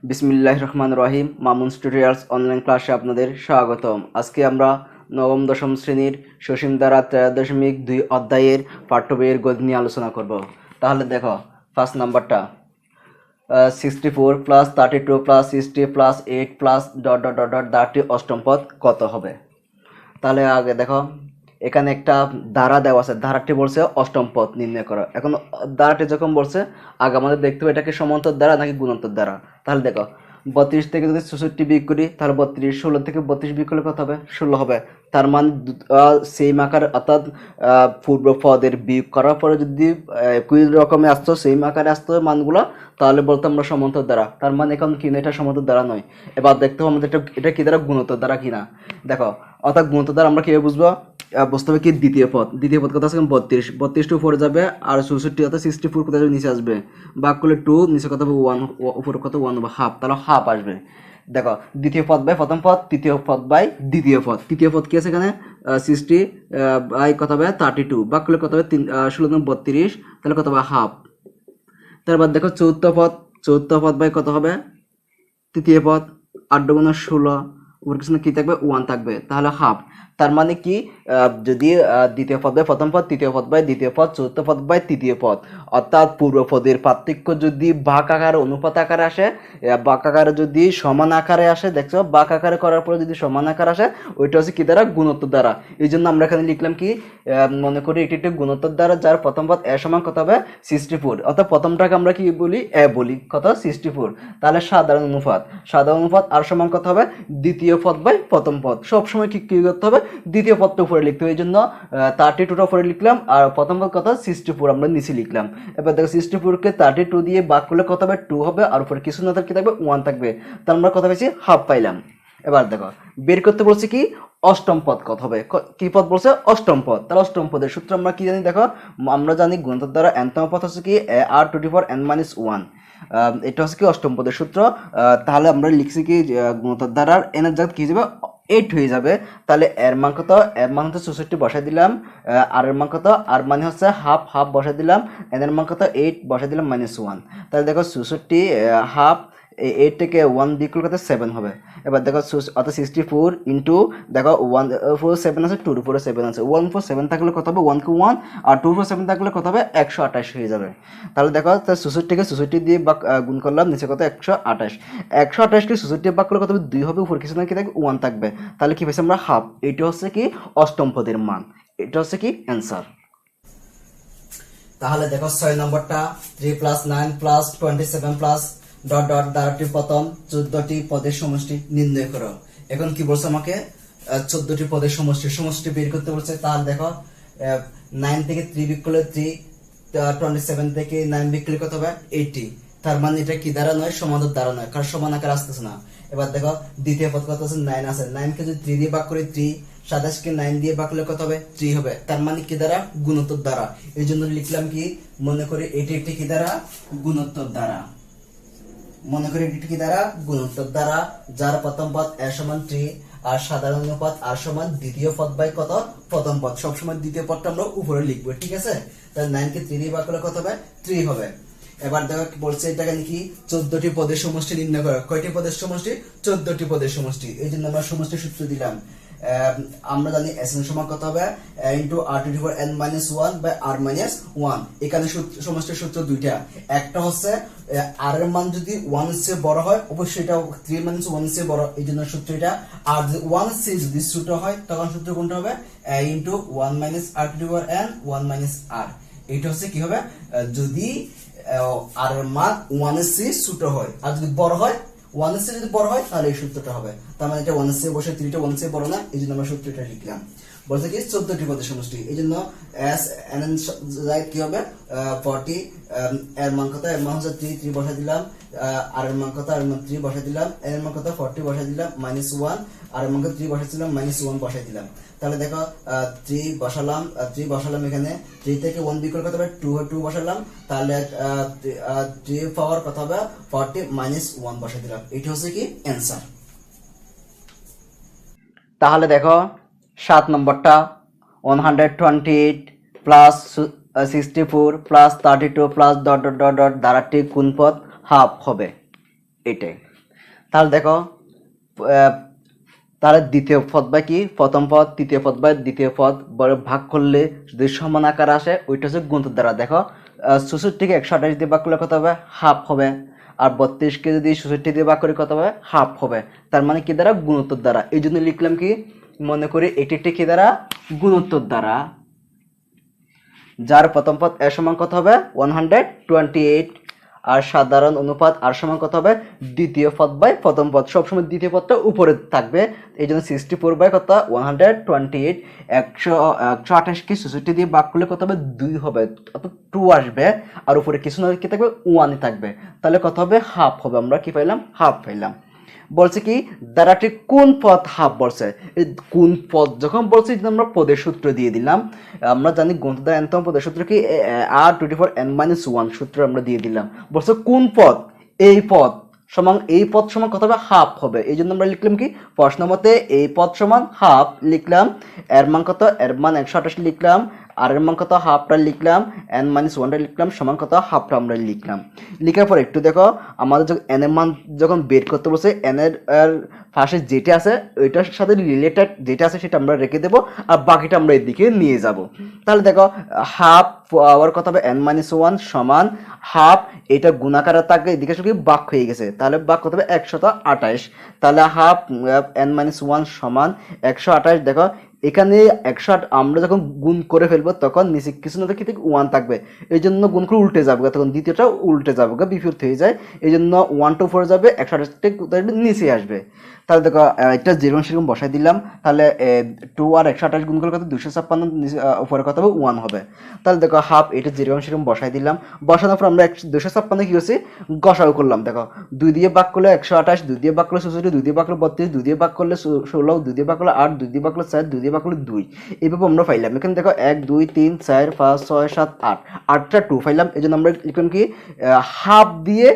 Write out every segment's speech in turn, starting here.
বিসমিল্লাহির রহমানির রহিম। Mamun's tutorials online ক্লাসে আপনাদের স্বাগতম। আজকে আমরা নবম দশম শ্রেণীর সসীম ধারা 13.2 অধ্যায়ের পাঠ্য বইয়ের গতি নিয়ে আলোচনা করব। তাহলে দেখো, ফার্স্ট নাম্বারটা 64 plus 32 plus 60 plus 8 plus dot dot dot dot দ্বারাটি অষ্টম পদ কত হবে? তাহলে আগে দেখো, এখানে একটা ধারা দেওয়া আছে, ধারাটি বলছে অষ্টম পদ নির্ণয় করো। এখন ধারাটি যখন বলছে, আগে আমাদের দেখতে হবে এটাকে সমান্তর দ্বারা নাকি গুণোত্তর দ্বারা। তাহলে দেখো, 32 থেকে যদি 64 বিয়োগ করি তাহলে 32, 16 থেকে 32 বিয়োগ করলে কত হবে? 16 হবে। তার মানে সেম আকার, অর্থাৎ পূর্ব পদের বিয়োগ করার পরে যদি একই রকমে আসতো, সেম আকারে আসতো মানগুলো, তাহলে বলতো আমরা সমান্তর দ্বারা। তার মানে এখন কি না, এটা সমান্তর দ্বারা নয়। এবার দেখতে হবে আমাদের এটা কি দ্বারা, গুণোত্তর দ্বারা কিনা। দেখো, অর্থাৎ গুণোত্তর দ্বারা আমরা কিভাবে বুঝবো? বুঝতে হবে কি, দ্বিতীয় পদ কত আছে? 32 টু উপরে যাবে, আর 64 অর্থাৎ 64 কোথায় যাবে? নিচে আসবে। ভাগ করলে 2, নিচে কত হবে? 1, উপরে কত? 1 হবে, হাফ। তাহলে হাফ আসবে। দেখো, দ্বিতীয় পদ বাই প্রথম পদ, তৃতীয় পদ বাই দ্বিতীয় পদ। তৃতীয় পদ কি আছে এখানে? 60 বাই কত হবে? 32, ভাগ করলে কত হবে? 16 32, তাহলে কত হবে? হাফ। তারপর দেখো, চতুর্থ পদ বাই কত হবে? তৃতীয় পদ, 8 গুণ 16, উপর কিছু কি থাকবে? 1 থাকবে, তাহলে হাফ। তার মানে কি, যদি দ্বিতীয় পদ বাই প্রথম পদ, তৃতীয় পদ বাই দ্বিতীয় পদ, চতুর্থ পদ বাই তৃতীয় পদ, অর্থাৎ পূর্ব পদের পার্থক্য যদি ভাগ আকারে, অনুপাত আকারে আসে, বাঁক আকারে যদি সমান আকারে আসে, দেখছো বাঁক আকারে করার পরে যদি সমান আকার আসে, ওইটা হচ্ছে কি দ্বারা? গুণোত্তর দ্বারা। এই জন্য আমরা এখানে লিখলাম কি, মনে করি এটি একটি গুণোত্তর দ্বারা, যার প্রথম পদ এ সমান কত হবে? 64, অর্থাৎ প্রথমটাকে আমরা কি বলি? এ বলি। কত? 64। তাহলে সাধারণ অনুপাত আর সমান কত হবে? দ্বিতীয় পদ বাই প্রথম পদ। সবসময় কি করতে হবে? দ্বিতীয় পদটা উপরে লিখতে হবে। এই জন্য 32টা উপরে লিখলাম, আর প্রথম পদ কত? 64 আমরা নিচে লিখলাম। এবার দেখো, 64কে 32 দিয়ে ভাগ করলে কত হবে? 2 হবে, আর উপরে কিছু না কি থাকবে? 1 থাকবে। তার আমরা কত পেয়েছি? হাফ পাইলাম। এবার দেখো, বের করতে বলছে কি, অষ্টম পদ কত হবে? কি পদ বলছে? অষ্টম পদ। তাহলে অষ্টম পদের সূত্র আমরা কি জানি? দেখো, আমরা জানি গুণিতক দ্বারা nতম পদ হচ্ছে কি r to the power n-1। এটা হচ্ছে কি অষ্টম পদের সূত্র। তাহলে আমরা লিখছি কি, গুণিতক দ্বারা n এর জায়গায় কি যাবে? 8 হয়ে যাবে। তাহলে এর মান কত? এর মান হচ্ছে 64 বসাই দিলাম। আর এর মান কত? আর মানে হচ্ছে হাফ বসাই দিলাম। এন এর মান কত? 8 বসাই দিলাম, -1। তাহলে দেখো, 64 হাফ, 8 থেকে 1 বিয়োগ করলে কত? 7 হবে। এবার দেখো, অর্থাৎ 64 ইন্টু, দেখো 1 4 7 আছে, 2 4 7 আছে, 1 4 7 থাকলে কত হবে? 1 কে 1, আর 2 4 7 থাকলে কত হবে? 128 হয়ে যাবে। তাহলে দেখো, 64কে 64 দিয়ে গুণ করলাম, নিচে কত? 128। 128কে 64 দিয়ে ভাগ করলে কত হবে? 2 হবে, উপর কিছু না কি থাকবে? 1 থাকবে। তাহলে কি পেয়েছি আমরা? হাফ। এটা হচ্ছে কি অষ্টম পদের মান। এটা হচ্ছে কি অ্যান্সার। তাহলে দেখো, 6 নম্বরটা 3 plus 9 plus 27 plus dot dot দ্বারাটি প্রথম 14টি পদের সমষ্টি নির্ণয় করো। এখন কি বলছে আমাকে? 14টি পদের সমষ্টি বের করতে বলছে। তাহলে দেখো, 9 থেকে 3 বিয়োগ করলে 3, 27 থেকে 9 বিয়োগ করলে কত হবে? 80। তার মানে এটা কি দ্বারা নয়? সমান্তর দ্বারা নয়, কারণ সমান আকার আসতেছে না। এবার দেখো, দ্বিতীয় পদ কত আছে? 9 আছে। 9 কে যদি 3 দিয়ে ভাগ করি 3, 27 কে 9 দিয়ে ভাগ করলে কত হবে? 3 হবে। তার মানে কি দ্বারা? গুণোত্তর দ্বারা। এই জন্য লিখলাম কি, মনে করি এটি একটি কি দ্বারা? গুণোত্তর দ্বারা। মনে করি এটি কি দ্বারা? গুণোত্তর দ্বারা, যার প্রথম পদ এ সমান 3, আর সাধারণ অনুপাত আর সমান দ্বিতীয় পদ বাই কত? প্রথম পদ। সবসময় দ্বিতীয় পদটা আমরা উপরে লিখবো, ঠিক আছে? তাহলে 9 কে 3 দিয়ে ভাগ করলে কত হবে? 3 হবে। এবার দেখো, বলছে এটাকে নাকি 14টি পদের সমষ্টি নির্ণয় করো। কয়টি পদের সমষ্টি? 14টি পদের সমষ্টি। এই জন্য আমরা সমষ্টি সূত্র দিলাম। আমরা জানি Sn সমান কত হবে? Into r to the power n-1 by r-1। এখানে সমষ্টির সূত্র দুইটা। একটা হচ্ছে r এর মান যদি 1 এর চেয়ে বড় হয়, অবশ্যই এটা 3 - 1 এর চেয়ে বড়, এই জন্য সূত্র এটা। আর যদি 1 এর চেয়ে যদি ছোট হয়, তখন সূত্র কোনটা হবে? Into 1 - r to the power n 1 - r। এটা হচ্ছে কি হবে? যদি r এর মান 1 এর চেয়ে ছোট হয়, আর যদি বড় হয়, 1 এর চেয়ে যদি বড় হয়, তাহলে এই সূত্রটা হবে। তার মানে এটা 1 এর চেয়ে বসে, 3টা 1 এর চেয়ে বড় না, এই জন্য আমরা সূত্রটা লিখলাম। বলতে কি 14টি পদের সমষ্টি। এই জন্য s n কি হবে? 40। এর মান কত? এর মান হচ্ছে 3 বসাই দিলাম। আর এর মান কত? আর এর মান 3 বসাই দিলাম। এর মান কত? 40 বসাই দিলাম, -1। আর এর মান কত? 3 বসাইছিলাম, -1 বসাই দিলাম। তাহলে দেখো, 3 বসালাম এখানে। 3 থেকে 1 বিয়োগ করলে কত হবে? 2 বসালাম। তাহলে 3 পাওয়ার কত হবে? 40 -1 বসাই দিলাম। এটা হচ্ছে কি অ্যান্সার। তাহলে দেখো, 7 নম্বরটা 128 plus 64 plus 32 plus dot dot dot dot দ্বারাটি কোন পদ? হাফ হবে। এটাই। তাহলে দেখো তাহলে দ্বিতীয় পদ বা কি প্রথম পদ, তৃতীয় পদ বা দ্বিতীয় পদ ভাগ করলে যদি সমান আকার আসে ওইটা হচ্ছে গুণিতর দ্বারা। দেখো 64কে 128 দিয়ে ভাগ করলে কত হবে? হাফ হবে। আর 32কে যদি 64 দিয়ে ভাগ করে কত হবে? হাফ হবে। তার মানে কি দ্বারা? গুণোত্তর দ্বারা। এই জন্য লিখলাম কি, মনে করি এটি একটি কি দ্বারা? গুণোত্তর দ্বারা। যার প্রথম পদ এর সমান কত হবে? 128। আর সাধারণ অনুপাত আর সমান কত হবে? দ্বিতীয় পদ বাই প্রথম পদ। সবসময় দ্বিতীয় পদটা উপরে থাকবে, এই জন্য 64 বাই কত? 128। 128কে 64 দিয়ে ভাগ করলে কত হবে? 2 হবে, অর্থাৎ 2 আসবে। আর উপরে কিছু না কি থাকবে? 1 থাকবে। তাহলে কত হবে? হাফ হবে। আমরা কি পাইলাম? হাফ পাইলাম। বলছে কি দ্বারাটি কোন পদ হাফ বলছে। এই কোন পদ যখন বলছে আমরা পদের সূত্র দিয়ে দিলাম। আমরা জানি গুণিতক দ্বারা nতম পদের সূত্র কি? r⁴ সূত্র আমরা দিয়ে দিলাম। বলছে কোন পদ? এই পদ সমান, এই পদ সমান কত হবে? হাফ হবে। এই জন্য আমরা লিখলাম কি, প্রশ্ন মতে এই পদ সমান হাফ লিখলাম। এর মান কত? এর মান 128 লিখলাম। আর এর মান কত? হাফটা লিখলাম। n-1টা লিখলাম, সমান কত? হাফটা আমরা লিখলাম। লিখার পর একটু দেখো, আমাদের যখন n এর মান যখন বের করতে বলছে, n এর পাশে যেটা আছে ওইটার সাথে রিলেটেড যেটা আছে সেটা আমরা রেখে দেবো, আর বাকিটা আমরা এদিকে নিয়ে যাব। তাহলে দেখো হাফ আবার কত হবে? n-1 সমান হাফ, এটা গুণাকারে থাকে, এদিকে শুধু বাক হয়ে গেছে, তাহলে বাক কত হবে? 128। তাহলে হাফ n-1 সমান 128। দেখো এখানে 108 আমরা যখন গুণ করে ফেলবো তখন নিচে কিছু না কি 1 থাকবে, এই জন্য গুণ করে উল্টে যাবে, তখন দ্বিতীয়টা উল্টে যাবে, বিপরীত হয়ে যায়। এই জন্য 1টা উপরে যাবে, 128 নিচে আসবে। তাহলে দেখো এটা যেরকম সেরকম বসাই দিলাম। তাহলে 2 আর 128 গুণ করলে কত? 256, উপরে কত হবে? 1 হবে। তাহলে দেখো হাফ, এটা যেরকম সেরকম বসাই দিলাম। বসানোর পর আমরা 256 কি হচ্ছে? গসাও করলাম। দেখো 2 দিয়ে ভাগ করলে 128, 2 দিয়ে ভাগ করলে 64, 2 দিয়ে ভাগ করলে 32, 2 দিয়ে ভাগ করলে 16, 2 দিয়ে ভাগ করলে 8, 2 দিয়ে ভাগ করলে 4, 2 দিয়ে ভাগ করলে 2। এইভাবে আমরা পাইলাম। এখানে দেখো 1 2 3 4 5 6 7 8, 8টা 2 পাইলাম। এই জন্য আমরা লিখলাম কি, হাফ দিয়ে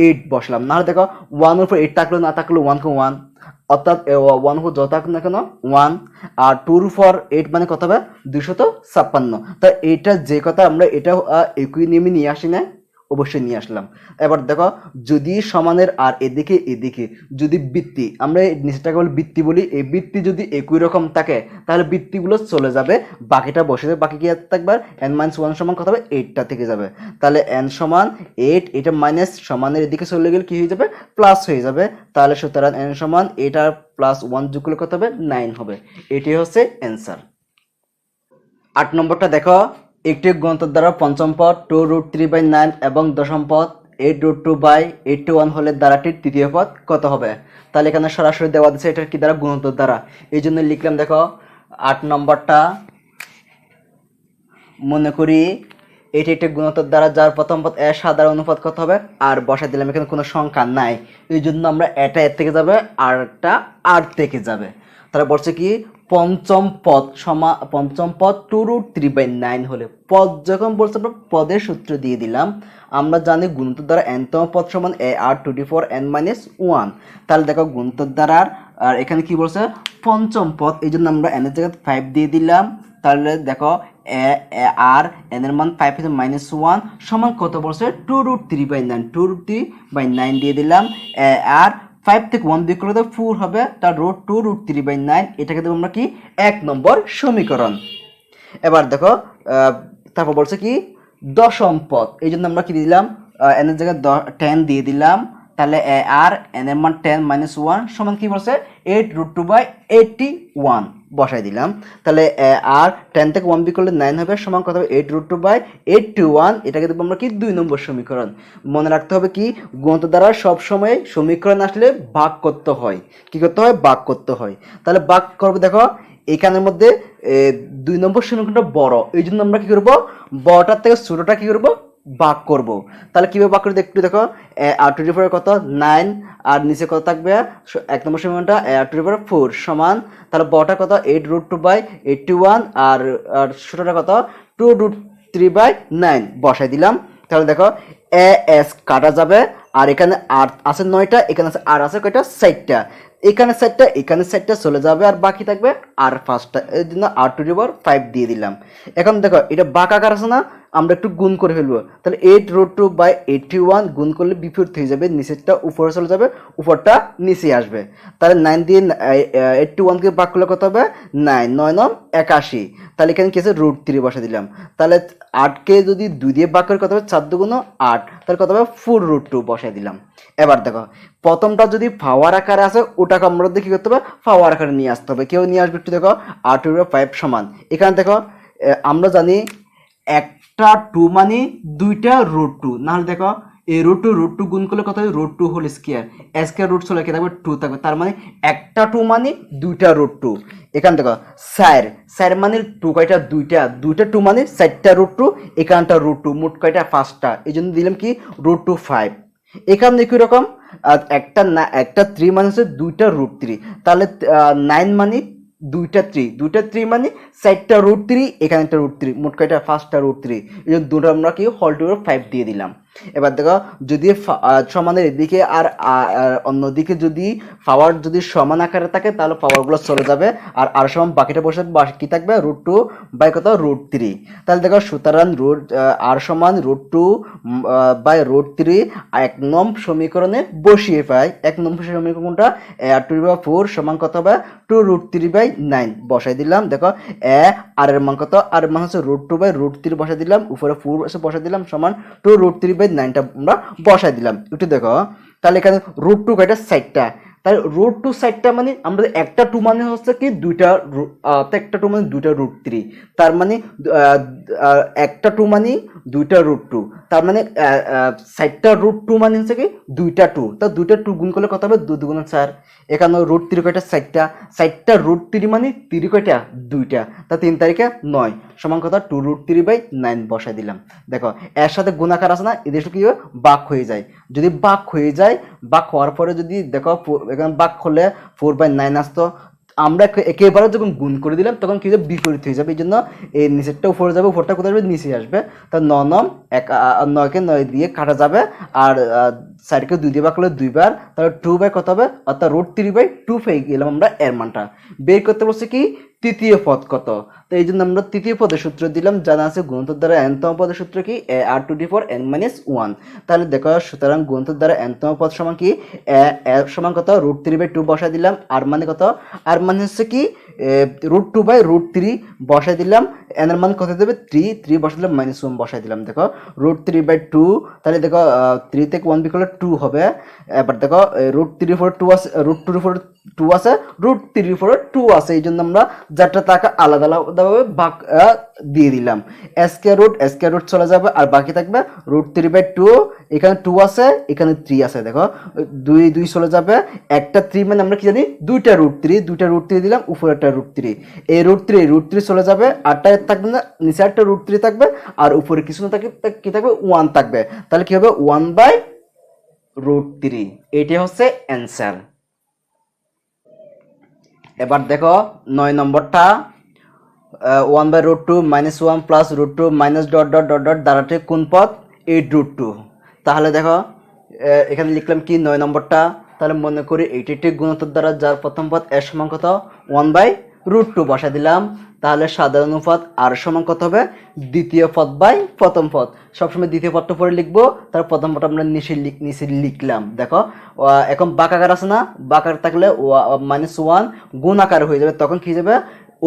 8 বসলাম। না হলে দেখো 1 এর উপর 8 থাকলো, না থাকলো 1 কে 1, অর্থাৎ 1 উপর যত থাকুক না কেন 1। আর 2 ফর 8 মানে কত হবে? 256। তা এটা যে কথা আমরা এটা একই নিয়মে নিয়ে আসি না, অবশ্যই নিয়ে আসলাম। এবার দেখো যদি সমানের আর এদিকে এদিকে যদি বৃত্তি, আমরা নিচেটাকে বলি বৃত্তি বলি, এই বৃত্তি যদি একই রকম থাকে তাহলে বৃত্তিগুলো চলে যাবে, বাকিটা বসে যাবে। বাকি কি থাকবে? n-1 সমান কত হবে? 8টা থেকে যাবে। তাহলে n সমান 8, এটা মাইনাস সমানের এদিকে চলে গেলে কি হয়ে যাবে? প্লাস হয়ে যাবে। তাহলে সুতরাং n সমান 8 আর প্লাস 1 যোগ করলে কত হবে? 9 হবে। এটি হচ্ছে অ্যান্সার। 8 নম্বরটা দেখো, একটি গুণিতক দ্বারা পঞ্চম পদ 2√3/9 এবং দশম পদ 8√2/81 হলে দ্বারাটির তৃতীয় পদ কত হবে? তাহলে এখানে সরাসরি দেওয়া দিচ্ছে এটা কি দ্বারা? গুণিতক দ্বারা। এই জন্য লিখলাম দেখো 8 নম্বরটা, মনে করি এটি একটি গুণিতক দ্বারা যার প্রথম পদ এর সাধারণ অনুপাত কত হবে? আর বসাই দিলাম, এখানে কোনো সংখ্যা নাই, এই জন্য আমরা এটা এর থেকে যাবে আর একটা আর থেকে যাবে। তাহলে বলছে কি পঞ্চম পদ 2√3/9 হলে, পদ যখন বলছে আমরা পদের সূত্র দিয়ে দিলাম। আমরা জানি গুণিতক দ্বারা nতম পদ সমান ar⁴n-1। তাহলে দেখো গুণিতক দ্বারা, আর এখানে কি বলছে? পঞ্চম পদ, এই জন্য আমরা n এর জায়গায় 5 দিয়ে দিলাম। তাহলে দেখো আর n এর মান 5 হচ্ছে -1 সমান কত বলছে? 2√3/9। 2√3/9 দিয়ে দিলাম। আর 5 থেকে 1 বিয়োগ করলে 4 হবে, তার রুট 2√3/9। এটাকে দেবো আমরা কি? 1 নম্বর সমীকরণ। এবার দেখো তারপর বলছে কি দশম পদ, এই জন্য আমরা কি দিলাম? n এর জায়গায় 10 দিয়ে দিলাম। তাহলে আর n এর মান 10 - 1 সমান কি বলছে? 8√2/81 বসাই দিলাম। তাহলে আর 10 থেকে 1 বিয়োগ করলে 9 হবে, সমান কত হবে? 8√2/81। এটাকে দেবো আমরা কি? 2 নম্বর সমীকরণ। মনে রাখতে হবে কি গুণিতক দ্বারা সব সময় সমীকরণ আসলে ভাগ করতে হয়। কি করতে হয়? ভাগ করতে হয়। তাহলে ভাগ করব, দেখো এখানের মধ্যে 2 নম্বর সমীকরণটা বড়, এই জন্য আমরা কি করব? বড়টার থেকে ছোটটা কি করব? ভাগ করব। তাহলে কিভাবে ভাগ করব একটু দেখো। r⁴ কত? 9, আর নিচে কত থাকবে? 1 নম্বর সমীকরণটা r⁴ সমান, তাহলে বড়টা কত? 8√2/81, আর ছোটটা কত? 2√3/9 বসাই দিলাম। তাহলে দেখো s কাটা যাবে, আর এখানে আর আছে 9টা, এখানে আছে আর আছে কয়টা? 4টা। এখানে 4টা, এখানে 4টা চলে যাবে, আর বাকি থাকবে আর 5টা। এর জন্য r⁵ দিয়ে দিলাম। এখন দেখো এটা বাঁক আকার আছে না, আমরা একটু গুণ করে ফেলবো। তাহলে 8√2/81 গুণ করলে বিপরীত হয়ে যাবে, নিচেরটা উপরে চলে যাবে, উপরটা নিচে আসবে। তাহলে 9 দিয়ে 81কে ভাগ করলে কত হবে? 9 9 9 81। তাহলে এখানে কি আছে? √3 বসে দিলাম। তাহলে 8কে যদি 2 দিয়ে ভাগ করে কত হবে? 4 দুগুণ 8, তাহলে কত হবে? 4√2 বসাই দিলাম। এবার দেখো প্রথমটা যদি পাওয়ার আকারে আছে ওটাকে আমরা কি করতে হবে? পাওয়ার আকারে নিয়ে আসতে হবে। কেউ নিয়ে আসবে একটু দেখো। 8/5 সমান, এখানে দেখো আমরা জানি একটা 2 মানে দুইটা √2, নাহলে দেখো এই √2 গুণ করলে কত হবে? √2 হোল স্কয়ার, স্কয়ার রুট চলে কি থাকবে? 2 থাকবে। তার মানে একটা 2 মানে দুইটা √2। এখানে দেখো 4 মানে 2 কয়টা? দুইটা 2 মানে 4টা √2, এখানটা √2, মোট কয়টা? 5টা। এই জন্য দিলাম কি? √2 5। এখানে একই রকম একটা 3 মানে হচ্ছে দুইটা √3, তাহলে 9 মানে দুইটা 3 মানে 4টা √3, এখানে একটা √3, মোট কয়টা? 5টা √3। এই জন্য দুটো আমরা কি হোল টু 5 দিয়ে দিলাম। এবার দেখো যদি সমানের এদিকে আর অন্যদিকে যদি পাওয়ার যদি সমান আকারে থাকে তাহলে পাওয়ারগুলো চলে যাবে, আর সমান বাকিটা বসে কি থাকবে? √2 বাই কত? √3। তাহলে দেখো সুতরাং আর সমান √2/√3 1 নং সমীকরণে বসিয়ে পাই। 1 নং সমীকরণটা a⁴ সমান কত হবে? 2√3/9 বসাই দিলাম। দেখো আর এর মান কত? আর এর মান হচ্ছে √2/√3 বসাই দিলাম, উপরে 4 এসে বসাই দিলাম, সমান 2√3/9টা আমরা বসাই দিলাম। একটু দেখো তাহলে এখানে √2 কয়টা? 4টা। তাহলে √2 4টা মানে আমরা একটা 2 মানে হচ্ছে কি দুইটা, একটা 2 মানে দুইটা √3, তার মানে একটা 2 মানে দুইটা √2, তার মানে 4টা √2 মানে হচ্ছে কি দুইটা 2। তা দুইটা 2 গুণ করলে কত হবে? 2 2 4। এখানে √3 কয়টা? 4টা √3 মানে 3 কয়টা? দুইটা। তা 3 তারিখে 9 সমান কত? 2√3/9 বসাই দিলাম। দেখো এর সাথে গুণাকার আছে না, এদের কি হবে? ভাগ হয়ে যায়। যদি ভাগ হয়ে যায়, ভাগ হওয়ার পরে যদি দেখো এখানে ভাগ করলে 4/9 আসতো, আমরা একেবারে যখন গুণ করে দিলাম তখন কি হবে? বিপরীত হয়ে যাবে। এই জন্য এই নিচেরটা উপরে যাবে, উপরটা কোথায় আসবে? নিচে আসবে। তা 9কে 9 দিয়ে কাটা যাবে, আর 4কে 2 দিয়ে ভাগ করলে 2 বার, তাহলে 2 কত হবে? অর্থাৎ √3/2 পেয়ে গেলাম আমরা এর মানটা। বের করতে বলছে কি? তৃতীয় পদ কত? তো এই জন্য আমরা তৃতীয় পদের সূত্র দিলাম, জানা আছে গুণিতক দ্বারা n-তম পদের সূত্র কি? r⁴n-1। তাহলে দেখো সুতরাং গুণিতক দ্বারা n-তম পদ সমান কি? সমান কত? √3/2 বসাই দিলাম। আর মানে কত? আর মানে হচ্ছে কি √2/√3 বসাই দিলাম। n এর মান কত দেবে? 3 বসাই দিলাম, -1 বসাই দিলাম। দেখো √3/2, তাহলে দেখো 3 থেকে 1 বিয়োগ করলে 2 হবে। এবার দেখো √3 2 আছে, √2 2 আছে, √3 2 আছে, এই জন্য আমরা যারটা টাকা আলাদা আলাদাভাবে ভাগ দিয়ে দিলাম। স্কয়ার রুট চলে যাবে, আর বাকি থাকবে √3/2। এখানে 2 আছে, এখানে 3 আছে, দেখো 2 চলে যাবে। একটা 3 মানে আমরা কি জানি? দুইটা √3 দিলাম, উপরে একটা √3। এই √3 চলে যাবে, আরটা থাকবে না, নিচে একটা √3 থাকবে, আর উপরে কিছু না থাকবে, কি থাকবে? 1 থাকবে। তাহলে কি হবে? 1/√3। এটাই হচ্ছে অ্যান্সার। এবার দেখো 9 নম্বরটা, 1/√2 -1 plus √2 minus dot dot dot dot দ্বারাটি কোন পদ? 8√2। তাহলে দেখো এখানে লিখলাম কি 9 নম্বরটা, তাহলে মনে করি এটি একটি গুণোত্তর দ্বারা যার প্রথম পদ এর সমান কত? 1/√2 বসা দিলাম। তাহলে সাধারণ পদ আর সমান কত হবে? দ্বিতীয় পদ বাই প্রথম পদ। সবসময় দ্বিতীয় পদটা পরে লিখবো, তার প্রথম পদ আমরা নিচে লিখলাম। দেখো এখন বাঁকাকার আছে না, বাঁকার থাকলে -1 গুণ আকার হয়ে যাবে, তখন কি যাবে?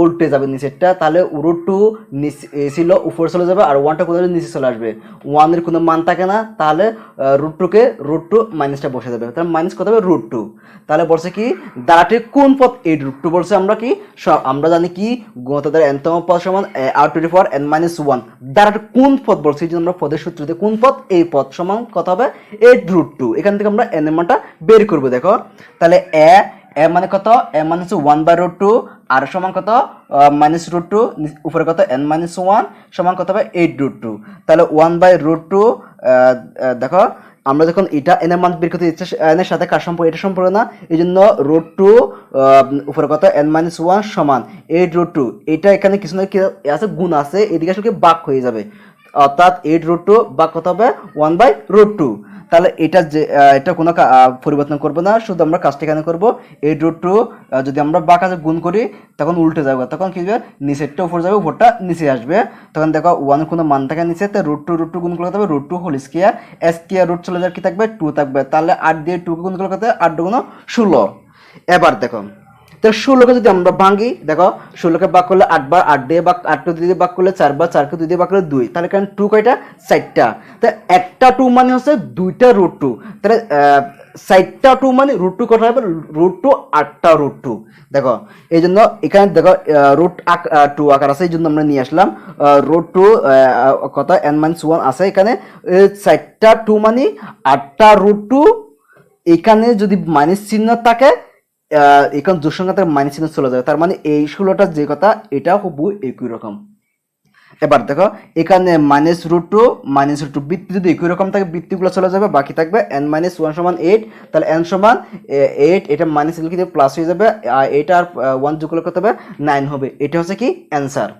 উল্টে যাবে নিচেরটা। তাহলে √2 ছিল উপরে চলে যাবে, আর 1টা কোথায়? নিচে চলে আসবে। 1 এর কোনো মান থাকে না, তাহলে √2কে √2 মাইনাসটা বসে যাবে, তাহলে মাইনাস কত হবে? √2। তাহলে বলছে কি দ্বারাটি কোন পদ? 8√2 বলছে। আমরা কি আমরা জানি কি গুণিতক দ্বারা n-তম পদ সমান r⁴n-1 দ্বারাটি কোন পদ বলছে, এই জন্য আমরা পদের সূত্র দিয়ে কোন পদ? এই পদ সমান কত হবে? 8√2। এখান থেকে আমরা n এর মানটা বের করব। দেখো তাহলে এ মানে কত? এ মানে হচ্ছে 1/√2, আর সমান কত? -√2, উপরে কত? n-1 সমান কত হবে? 8√2। তাহলে 1/√2, দেখো আমরা যখন এটা n এর মান বের করতে ইচ্ছা, n এর সাথে কার সম্পর্ক? এটা সম্পর্ক না, এই জন্য √2 উপরে কত? n-1 সমান 8√2। এটা এখানে কিছু না কি আছে? গুণ আছে, এদিকে আসলে ভাগ হয়ে যাবে, অর্থাৎ 8√2 ভাগ কত হবে? 1/√2। তাহলে এটা যে এটা কোনো পরিবর্তন করবো না, শুধু আমরা কাজটা এখানে করবো 8√2 যদি আমরা বাঁকা গুণ করি তখন উল্টে যাবে, তখন কি হবে নিচেরটা উপর যাবে উপরটা নিচে আসবে। তখন দেখো 1 কোনো মান থাকে নিচে, তো √2 গুণ করলে হবে √2 হোল স্কয়ার, স্কয়ার রুট চলে যাবে কি থাকবে 2 থাকবে, তাহলে 8 দিয়ে 2 গুণ করলে কত 8 গুণ 16। এবার দেখো তো 16কে যদি আমরা ভাঙি, দেখো 16কে ভাগ করলে 8 বার, 8 দিয়ে ভাগ 8 2 দিয়ে ভাগ করলে 4 বার, 4কে 2 দিয়ে ভাগ করলে 2, তাহলে কারণ 2 কয়টা 4টা, তো একটা 2 মানে হচ্ছে 2টা √2, তাহলে 4টা 2 মানে √2 কত হবে √2 8টা √2। দেখো এই জন্য এখানে দেখো √2 আকার আছে, এই জন্য আমরা নিয়ে আসলাম √2 কত n-1 আছে এখানে, 4টা 2 মানে 8টা √2, এখানে যদি মাইনাস চিহ্ন থাকে এখন যোগ সংখ্যাতে মাইনাস চিহ্ন চলে যাবে, তার মানে এই 16টা যে কথা এটা হুবহু একই রকম। এবার দেখো এখানে -√2 বৃত্তি যদি একই রকম থাকে বৃত্তিগুলো চলে যাবে, বাকি থাকবে n-1 সমান 8, তাহলে n সমান 8, এটা মাইনাস লিখে দিয়ে প্লাস হয়ে যাবে, 8 আর 1 যোগ করলে কত হবে 9 হবে, এটা হচ্ছে কি অ্যান্সার।